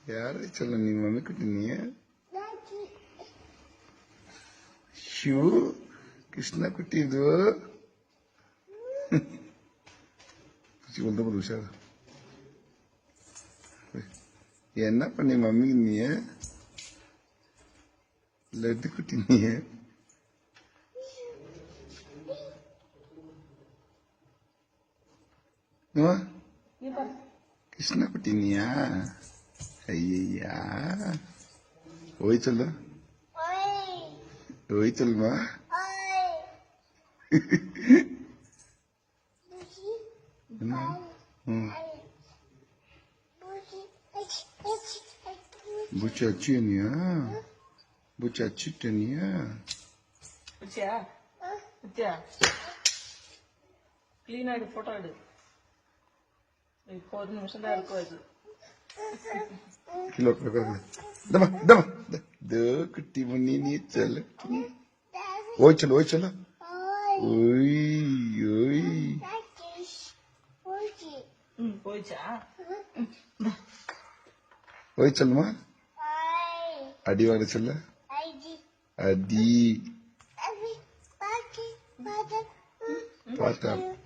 யாரை சொல்ல நீ மம்மி குட்டினிய ஷூ கிருஷ்ணா குட்டி இது வந்து உஷார் என்ன பண்ணி மம்மி நீ லட்டு குட்டி நீ கிருஷ்ணா குட்டி நீயா ஐயா ஓய் சொல்லு ஓய் சொல்லுமா பூச்சி அச்சுனியா பூச்சி அச்சுட்டனியா கிளீனா எடு போட்டோ எடு இப்போ ஒரு நிமிஷம் தான் இருக்கும் அது கிலோ दबा दबा दो कुट्टी मुन्नी नी चल ओए चलो ओए चलो ओए ओए ओए चल मां अडी वाले चल अडी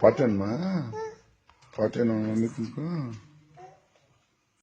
पाटन मां पाटन मम्मी तुमको